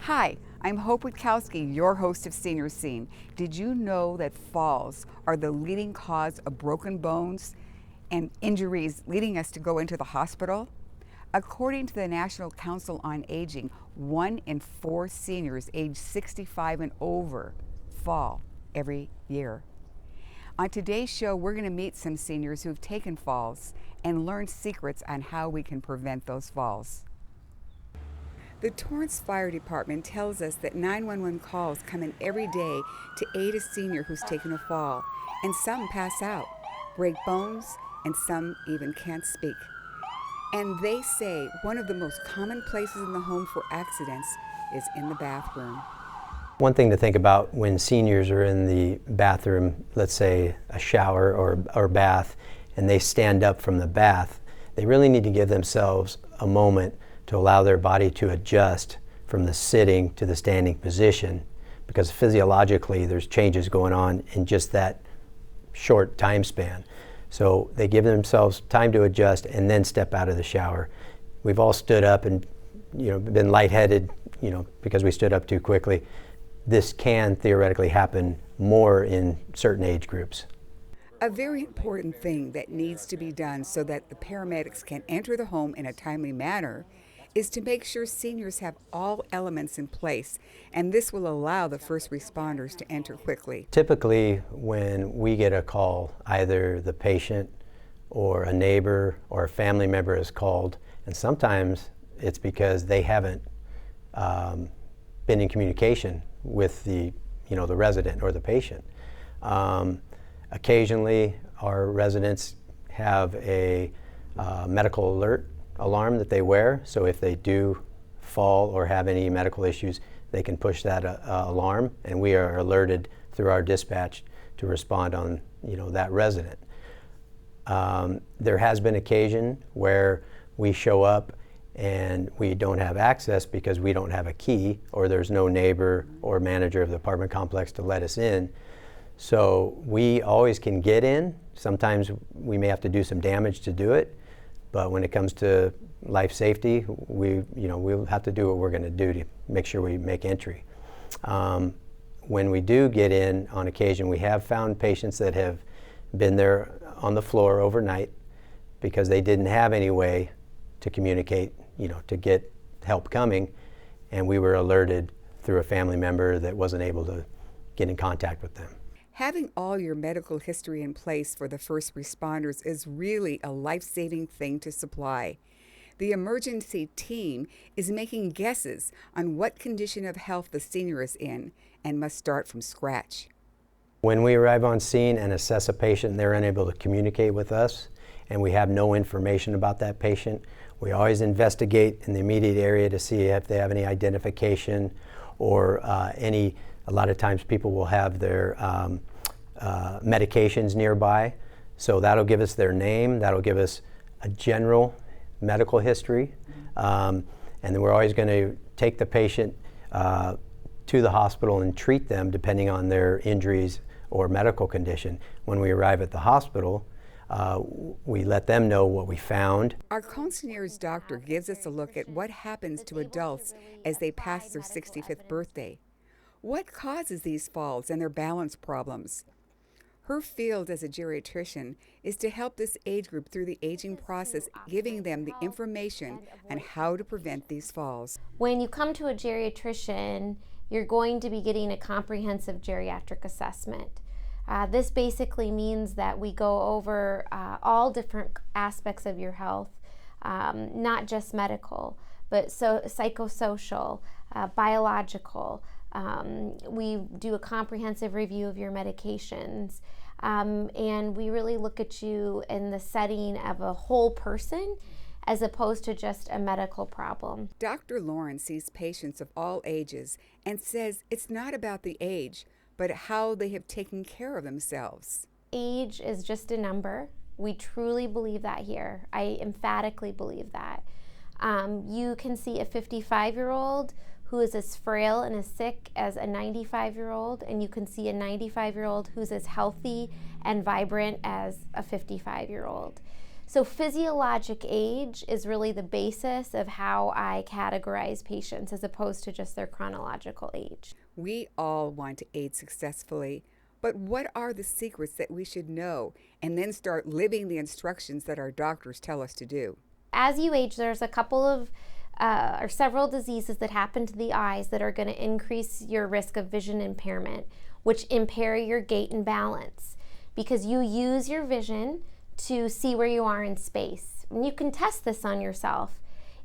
Hi, I'm Hope Witkowski, your host of Senior Scene. Did you know that falls are the leading cause of broken bones and injuries leading us to go into the hospital? According to the National Council on Aging, 1 in 4 seniors aged 65 and over fall every year. On today's show, we're going to meet some seniors who've taken falls and learn secrets on how we can prevent those falls. The Torrance Fire Department tells us that 911 calls come in every day to aid a senior who's taken a fall, and some pass out, break bones, and some even can't speak. And they say one of the most common places in the home for accidents is in the bathroom. One thing to think about when seniors are in the bathroom, let's say a shower or bath, and they stand up from the bath, they really need to give themselves a moment to allow their body to adjust from the sitting to the standing position, because physiologically there's changes going on in just that short time span. So they give themselves time to adjust and then step out of the shower. We've all stood up and been lightheaded because we stood up too quickly. This can theoretically happen more in certain age groups. A very important thing that needs to be done so that the paramedics can enter the home in a timely manner is to make sure seniors have all elements in place, and this will allow the first responders to enter quickly. Typically, when we get a call, either the patient or a neighbor or a family member is called, and sometimes it's because they haven't been in communication with the resident or the patient. Occasionally, our residents have a medical alert alarm that they wear, so if they do fall or have any medical issues, they can push that alarm, and we are alerted through our dispatch to respond on that resident. There has been occasion where we show up and we don't have access because we don't have a key, or there's no neighbor or manager of the apartment complex to let us in. So we always can get in. Sometimes we may have to do some damage to do it, but when it comes to life safety, we'll have to do what we're going to do to make sure we make entry. When we do get in, on occasion, we have found patients that have been there on the floor overnight because they didn't have any way to communicate, to get help coming, and we were alerted through a family member that wasn't able to get in contact with them. Having all your medical history in place for the first responders is really a life-saving thing to supply. The emergency team is making guesses on what condition of health the senior is in and must start from scratch. When we arrive on scene and assess a patient, they're unable to communicate with us, and we have no information about that patient, we always investigate in the immediate area to see if they have any identification or a lot of times people will have their medications nearby. So that'll give us their name, that'll give us a general medical history. And then we're always going to take the patient to the hospital and treat them depending on their injuries or medical condition. When we arrive at the hospital, we let them know what we found. Our concierge doctor gives us a look at what happens to adults as they pass their 65th birthday. What causes these falls and their balance problems? Her field as a geriatrician is to help this age group through the aging process, giving them the information on how to prevent these falls. When you come to a geriatrician, you're going to be getting a comprehensive geriatric assessment. This basically means that we go over all different aspects of your health, not just medical, but psychosocial, biological. We do a comprehensive review of your medications, and we really look at you in the setting of a whole person as opposed to just a medical problem. Dr. Lauren sees patients of all ages and says it's not about the age, but how they have taken care of themselves. Age is just a number. We truly believe that here. I emphatically believe that. You can see a 55-year-old who is as frail and as sick as a 95-year-old, and you can see a 95-year-old who's as healthy and vibrant as a 55-year-old. So physiologic age is really the basis of how I categorize patients as opposed to just their chronological age. We all want to age successfully, but what are the secrets that we should know and then start living the instructions that our doctors tell us to do? As you age, there's a couple of or several diseases that happen to the eyes that are going to increase your risk of vision impairment, which impair your gait and balance, because you use your vision to see where you are in space. And you can test this on yourself.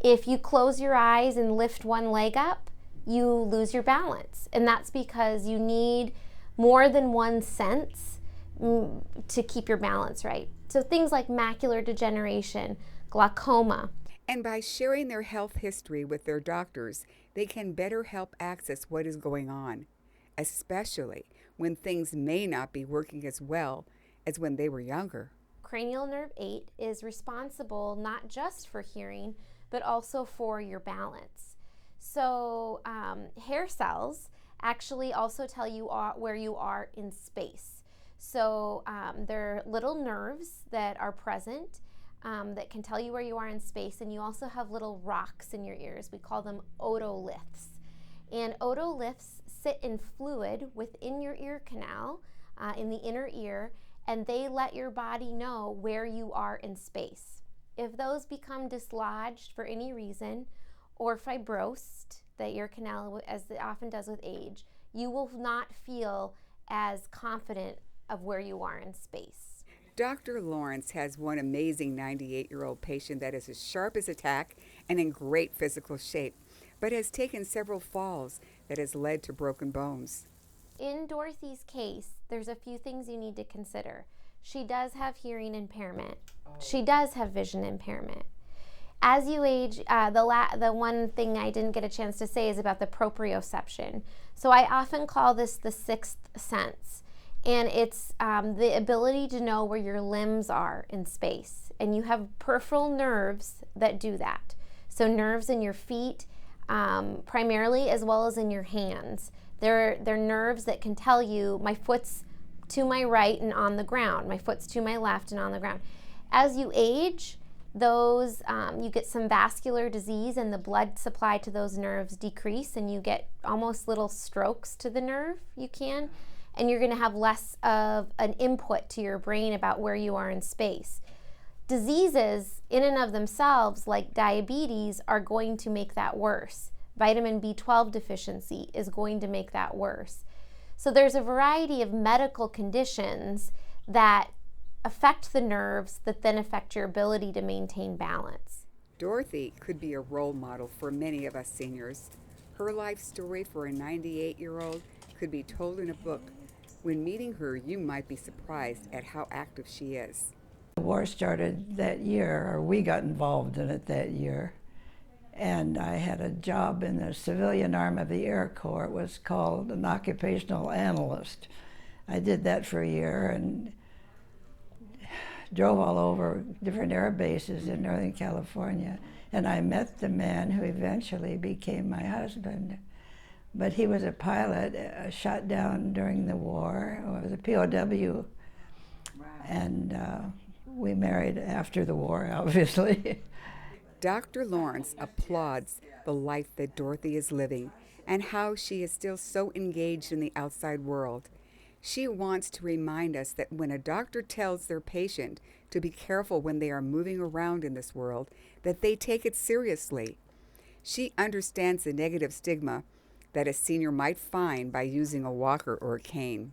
If you close your eyes and lift one leg up, you lose your balance. And that's because you need more than one sense to keep your balance right. So things like macular degeneration, glaucoma. And by sharing their health history with their doctors, they can better help access what is going on, especially when things may not be working as well as when they were younger. Cranial nerve 8 is responsible not just for hearing, but also for your balance. So hair cells actually also tell you where you are in space. So there are little nerves that are present that can tell you where you are in space, and you also have little rocks in your ears. We call them otoliths. And otoliths sit in fluid within your ear canal, in the inner ear, and they let your body know where you are in space. If those become dislodged for any reason or fibrosed, that ear canal, as it often does with age, you will not feel as confident of where you are in space. Dr. Lawrence has one amazing 98-year-old patient that is as sharp as a tack and in great physical shape, but has taken several falls that has led to broken bones. In Dorothy's case, there's a few things you need to consider. She does have hearing impairment. She does have vision impairment. As you age, the one thing I didn't get a chance to say is about the proprioception. So I often call this the sixth sense. And it's the ability to know where your limbs are in space. And you have peripheral nerves that do that. So nerves in your feet, primarily, as well as in your hands. They're nerves that can tell you, my foot's to my right and on the ground. My foot's to my left and on the ground. As you age, those you get some vascular disease and the blood supply to those nerves decrease, and you get almost little strokes to the nerve. And you're going to have less of an input to your brain about where you are in space. Diseases in and of themselves, like diabetes, are going to make that worse. Vitamin B12 deficiency is going to make that worse. So there's a variety of medical conditions that affect the nerves that then affect your ability to maintain balance. Dorothy could be a role model for many of us seniors. Her life story for a 98-year-old could be told in a book. When meeting her, you might be surprised at how active she is. The war started that year, or we got involved in it that year. And I had a job in the civilian arm of the Air Corps. It was called an occupational analyst. I did that for a year and drove all over different air bases in Northern California. And I met the man who eventually became my husband. But he was a pilot, shot down during the war, or was a POW. Wow. And we married after the war, obviously. Dr. Lawrence applauds the life that Dorothy is living and how she is still so engaged in the outside world. She wants to remind us that when a doctor tells their patient to be careful when they are moving around in this world, that they take it seriously. She understands the negative stigma that a senior might find by using a walker or a cane.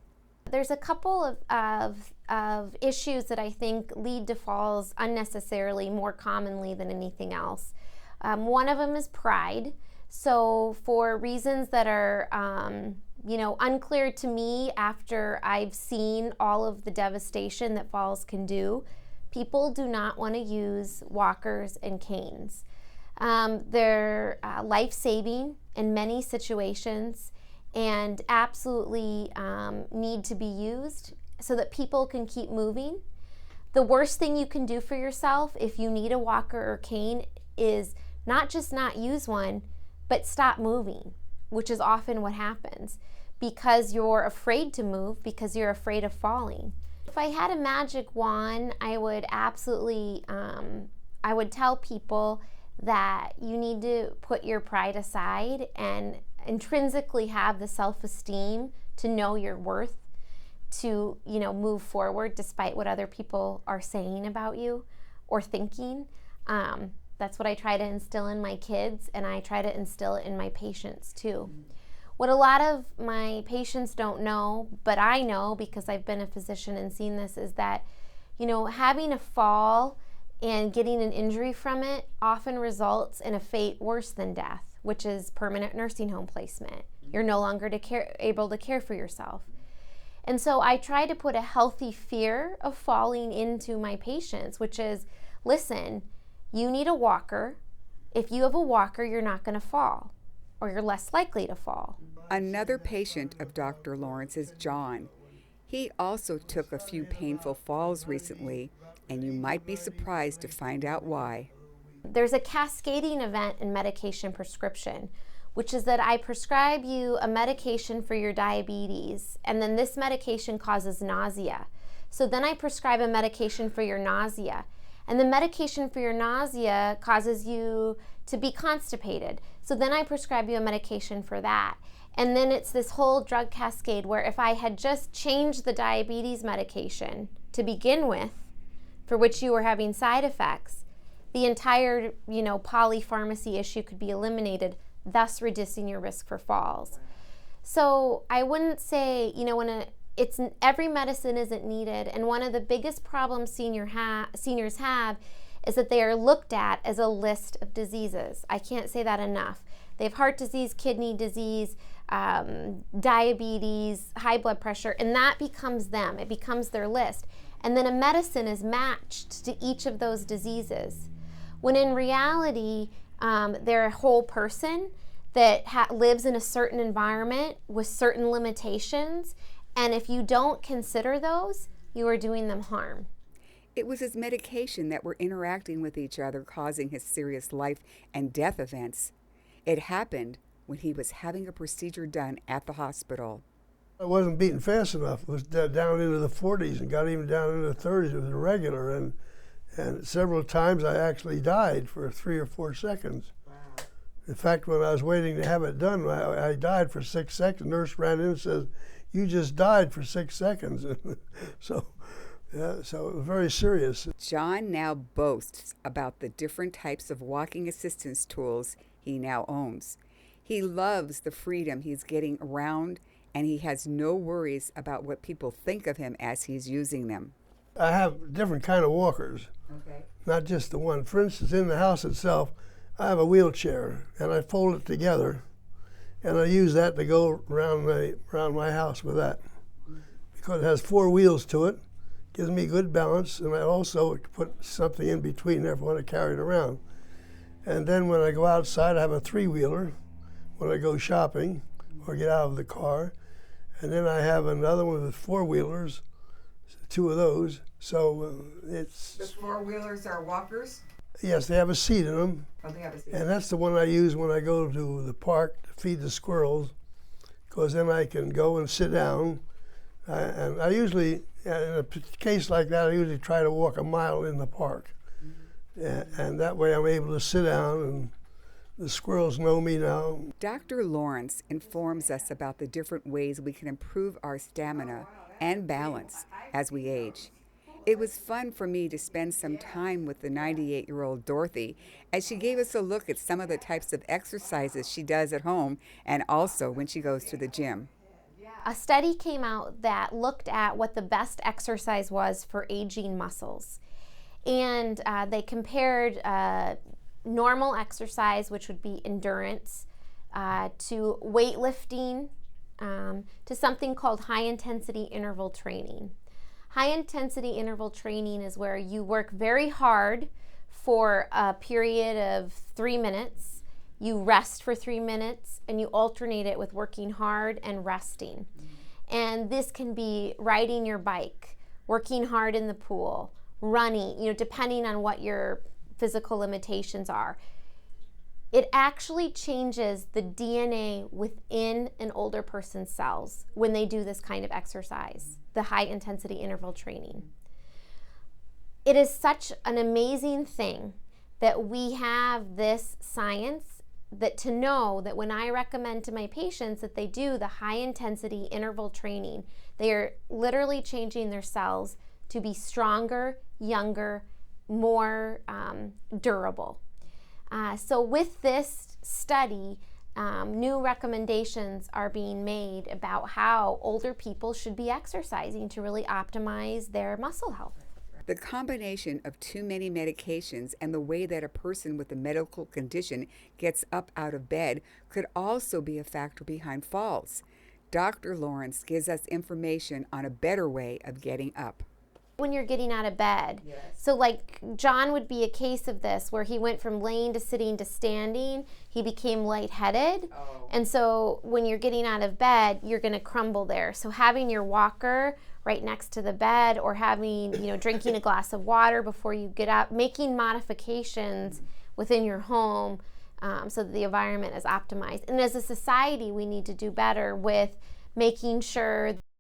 There's a couple of issues that I think lead to falls unnecessarily more commonly than anything else. One of them is pride. So for reasons that are unclear to me after I've seen all of the devastation that falls can do, people do not want to use walkers and canes. They're life-saving in many situations and absolutely need to be used so that people can keep moving. The worst thing you can do for yourself if you need a walker or cane is not just not use one, but stop moving, which is often what happens because you're afraid to move, because you're afraid of falling. If I had a magic wand, I would absolutely, I would tell people that you need to put your pride aside and intrinsically have the self-esteem to know your worth, to, move forward despite what other people are saying about you or thinking. That's what I try to instill in my kids, and I try to instill it in my patients too. What a lot of my patients don't know, but I know because I've been a physician and seen this, is that, having a fall and getting an injury from it often results in a fate worse than death, which is permanent nursing home placement. You're no longer able to care for yourself. And so I try to put a healthy fear of falling into my patients, which is, listen, you need a walker. If you have a walker, you're not going to fall, or you're less likely to fall. Another patient of Dr. Lawrence is John. He also took a few painful falls recently, and you might be surprised to find out why. There's a cascading event in medication prescription, which is that I prescribe you a medication for your diabetes, and then this medication causes nausea. So then I prescribe a medication for your nausea, and the medication for your nausea causes you to be constipated. So then I prescribe you a medication for that. And then it's this whole drug cascade where if I had just changed the diabetes medication to begin with, for which you were having side effects, the entire, polypharmacy issue could be eliminated, thus reducing your risk for falls. So I wouldn't say, every medicine isn't needed, and one of the biggest problems seniors have is that they are looked at as a list of diseases. I can't say that enough. They have heart disease, kidney disease, diabetes, high blood pressure, and that becomes them. It becomes their list. And then a medicine is matched to each of those diseases, when in reality, they're a whole person that lives in a certain environment with certain limitations, and if you don't consider those, you are doing them harm. It was his medication that were interacting with each other, causing his serious life and death events. It happened when he was having a procedure done at the hospital. I wasn't beating fast enough. It was down into the 40s and got even down into the 30s. It was irregular, and several times I actually died for 3 or 4 seconds. Wow. In fact, when I was waiting to have it done, I died for 6 seconds. Nurse ran in and says, "You just died for 6 seconds." So it was very serious. John now boasts about the different types of walking assistance tools he now owns. He loves the freedom he's getting around, and he has no worries about what people think of him as he's using them. I have different kind of walkers, not just the one. For instance, in the house itself, I have a wheelchair, and I fold it together, and I use that to go around my house with that, because it has 4 wheels to it, gives me good balance, and I also put something in between there if I want to carry it around. And then when I go outside, I have a 3-wheeler when I go shopping or get out of the car. And then I have another one with 4-wheelers, 2 of those. So it's... The 4-wheelers are walkers? Yes, they have a seat in them. Oh, they have a seat. And that's the one I use when I go to the park to feed the squirrels, because then I can go and sit down. And I usually, in a case like that, I usually try to walk a mile in the park. And that way I'm able to sit down, and the squirrels know me now. Dr. Lawrence informs us about the different ways we can improve our stamina and balance as we age. It was fun for me to spend some time with the 98-year-old Dorothy as she gave us a look at some of the types of exercises she does at home and also when she goes to the gym. A study came out that looked at what the best exercise was for aging muscles. And they compared normal exercise, which would be endurance, to weightlifting, to something called high-intensity interval training. High-intensity interval training is where you work very hard for a period of 3 minutes, you rest for 3 minutes, and you alternate it with working hard and resting. And this can be riding your bike, working hard in the pool, running, depending on what your physical limitations are. It actually changes the DNA within an older person's cells when they do this kind of exercise, the high intensity interval training. It is such an amazing thing that we have this science, that to know that when I recommend to my patients that they do the high intensity interval training, they are literally changing their cells to be stronger, younger, more durable. So with this study, new recommendations are being made about how older people should be exercising to really optimize their muscle health. The combination of too many medications and the way that a person with a medical condition gets up out of bed could also be a factor behind falls. Dr. Lawrence gives us information on a better way of getting up. When you're getting out of bed. Yes. So like John would be a case of this, where he went from laying to sitting to standing. He became lightheaded. Oh. And so when you're getting out of bed, you're going to crumble there. So having your walker right next to the bed, or having, drinking a glass of water before you get up, making modifications within your home so that the environment is optimized. And as a society, we need to do better with making sure